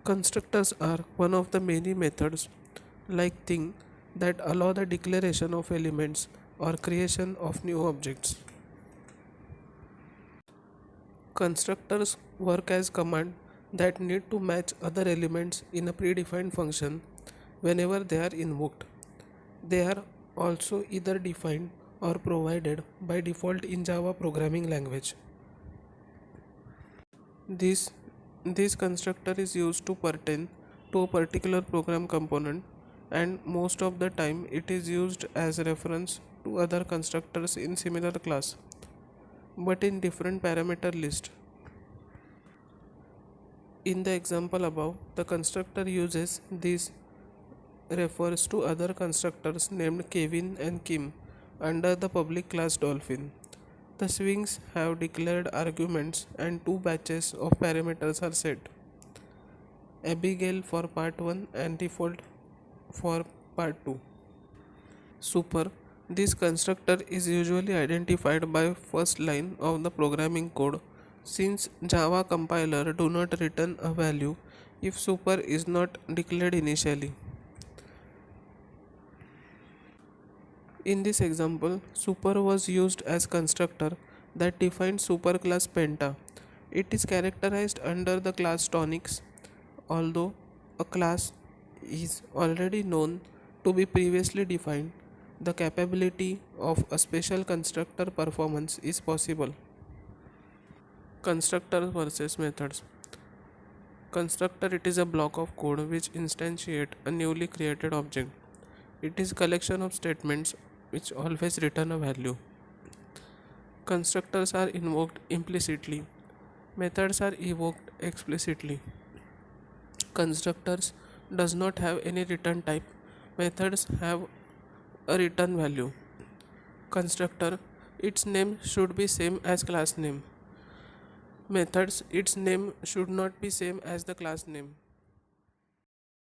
Constructors are one of the many methods like thing that allow the declaration of elements or creation of new objects. Constructors work as command that need to match other elements in a predefined function whenever they are invoked. They are also either defined or provided by default in Java programming language. This this constructor is used to pertain to a particular program component, and most of the time it is used as a reference to other constructors in similar class but in different parameter list. In the example above, the constructor uses this refers to other constructors named Kevin and Kim under the public class Dolphin. The swings have declared arguments and two batches of parameters are set. Abigail for part 1 and default for part 2. Super. This constructor is usually identified by first line of the programming code since Java compiler do not return a value if super is not declared initially. In this example, super was used as constructor that defines superclass Penta. It is characterized under the class tonics. Although a class is already known to be previously defined, the capability of a special constructor performance is possible. Constructors versus methods. Constructor, it is a block of code which instantiate a newly created object. It is collection of statements which always return a value. Constructors are invoked implicitly. Methods are evoked explicitly. Constructors does not have any return type. Methods have a return value. Constructor, its name should be same as class name. Methods, its name should not be same as the class name.